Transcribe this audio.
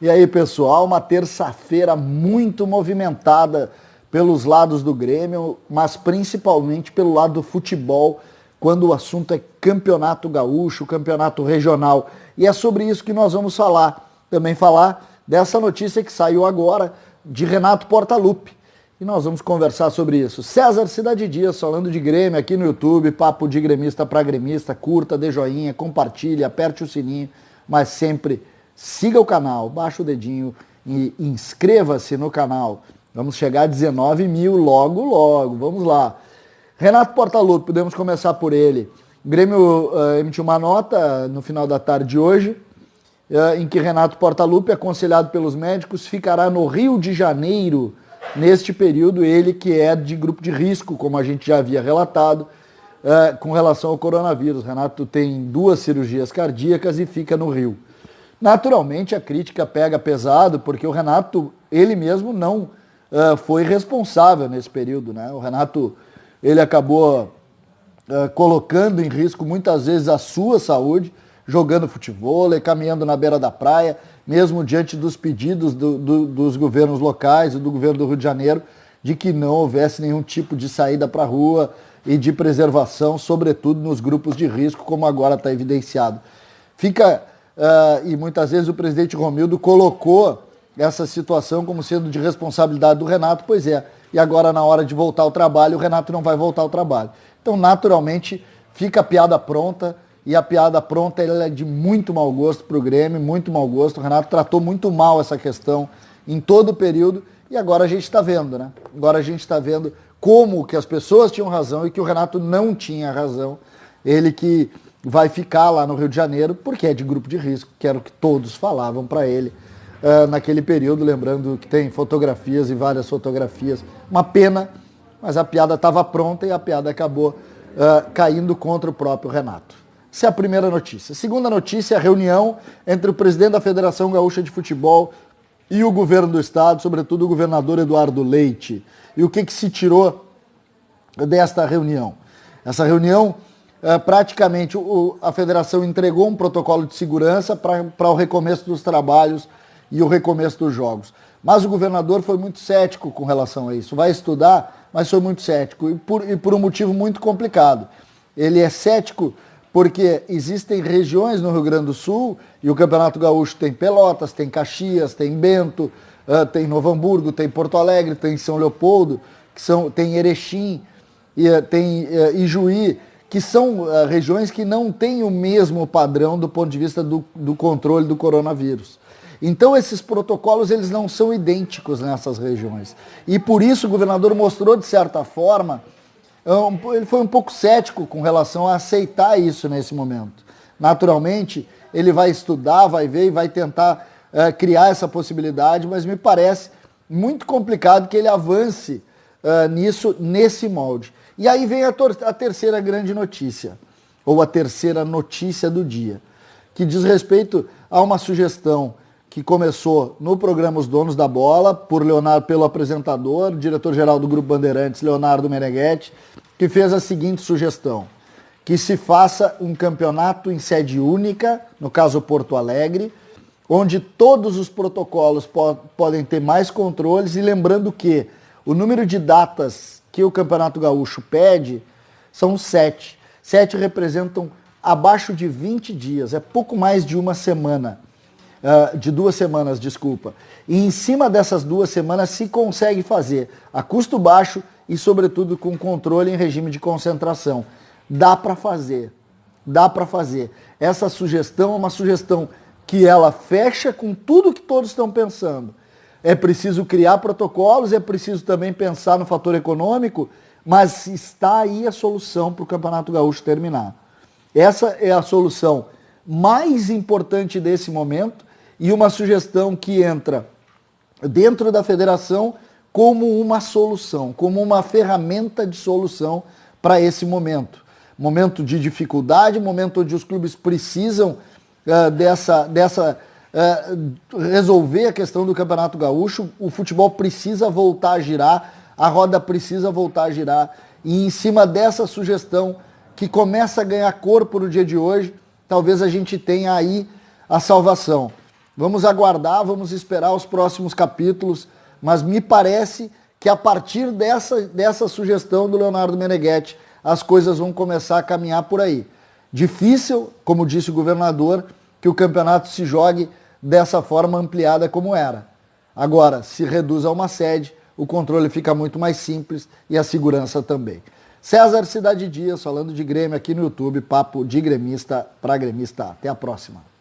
E aí, pessoal, uma terça-feira muito movimentada pelos lados do Grêmio, mas principalmente pelo lado do futebol, quando o assunto é campeonato gaúcho, campeonato regional. E é sobre isso que nós vamos falar. Também falar dessa notícia que saiu agora de Renato Portaluppi. E nós vamos conversar sobre isso. César Cidade Dias falando de Grêmio aqui no YouTube, papo de gremista para gremista, curta, dê joinha, compartilhe, aperte o sininho, mas sempre siga o canal, baixa o dedinho e inscreva-se no canal. Vamos chegar a 19 mil logo, logo. Vamos lá. Renato Portaluppi, podemos começar por ele. O Grêmio emitiu uma nota no final da tarde de hoje, em que Renato Portaluppi, aconselhado pelos médicos, ficará no Rio de Janeiro neste período, ele que é de grupo de risco, como a gente já havia relatado, com relação ao coronavírus. Renato tem 2 cirurgias cardíacas e fica no Rio. Naturalmente a crítica pega pesado, porque o Renato, ele mesmo não foi responsável nesse período, né? O Renato, ele acabou colocando em risco muitas vezes a sua saúde, jogando futebol, caminhando na beira da praia, mesmo diante dos pedidos dos governos locais e do governo do Rio de Janeiro, de que não houvesse nenhum tipo de saída para a rua e de preservação, sobretudo nos grupos de risco, como agora está evidenciado. E muitas vezes o presidente Romildo colocou essa situação como sendo de responsabilidade do Renato, pois é, e agora na hora de voltar ao trabalho, o Renato não vai voltar ao trabalho. Então, naturalmente, fica a piada pronta, e a piada pronta ela é de muito mau gosto para o Grêmio, muito mau gosto. O Renato tratou muito mal essa questão em todo o período, e agora a gente está vendo, né? Agora a gente está vendo como que as pessoas tinham razão e que o Renato não tinha razão. Ele que vai ficar lá no Rio de Janeiro, porque é de grupo de risco, que era o que todos falavam para ele naquele período, lembrando que tem fotografias e várias fotografias. Uma pena, mas a piada estava pronta e a piada acabou caindo contra o próprio Renato. Essa é a primeira notícia. A segunda notícia é a reunião entre o presidente da Federação Gaúcha de Futebol e o governo do estado, sobretudo o governador Eduardo Leite. E o que se tirou desta reunião? Essa reunião, praticamente, a federação entregou um protocolo de segurança para o recomeço dos trabalhos e o recomeço dos jogos. Mas o governador foi muito cético com relação a isso. Vai estudar, mas foi muito cético. E por um motivo muito complicado. Ele é cético porque existem regiões no Rio Grande do Sul, e o Campeonato Gaúcho tem Pelotas, tem Caxias, tem Bento, tem Novo Hamburgo, tem Porto Alegre, tem São Leopoldo, tem Erechim, tem Ijuí, que são regiões que não têm o mesmo padrão do ponto de vista do controle do coronavírus. Então esses protocolos eles não são idênticos nessas regiões. E por isso o governador mostrou, de certa forma, ele foi um pouco cético com relação a aceitar isso nesse momento. Naturalmente, ele vai estudar, vai ver e vai tentar criar essa possibilidade, mas me parece muito complicado que ele avance nisso, nesse molde. E aí vem a terceira grande notícia, ou a terceira notícia do dia, que diz respeito a uma sugestão que começou no programa Os Donos da Bola, pelo apresentador, diretor-geral do Grupo Bandeirantes, Leonardo Meneghetti, que fez a seguinte sugestão: que se faça um campeonato em sede única, no caso Porto Alegre, onde todos os protocolos podem ter mais controles, e lembrando que o número de datas que o Campeonato Gaúcho pede são 7. 7 representam abaixo de 20 dias, é pouco mais de uma semana. De 2 semanas, desculpa. E em cima dessas 2 semanas se consegue fazer a custo baixo e, sobretudo, com controle em regime de concentração. Dá para fazer. Dá para fazer. Essa sugestão é uma sugestão que ela fecha com tudo que todos estão pensando. É preciso criar protocolos, é preciso também pensar no fator econômico, mas está aí a solução para o Campeonato Gaúcho terminar. Essa é a solução mais importante desse momento, e uma sugestão que entra dentro da federação como uma solução, como uma ferramenta de solução para esse momento. Momento de dificuldade, momento onde os clubes precisam resolver a questão do Campeonato Gaúcho, o futebol precisa voltar a girar, a roda precisa voltar a girar, e em cima dessa sugestão que começa a ganhar corpo no dia de hoje, talvez a gente tenha aí a salvação. Vamos aguardar, vamos esperar os próximos capítulos, mas me parece que a partir dessa sugestão do Leonardo Meneghetti, as coisas vão começar a caminhar por aí. Difícil, como disse o governador, que o campeonato se jogue dessa forma ampliada como era. Agora, se reduz a uma sede, o controle fica muito mais simples e a segurança também. César Cidade Dias, falando de Grêmio aqui no YouTube, papo de gremista para gremista. Até a próxima.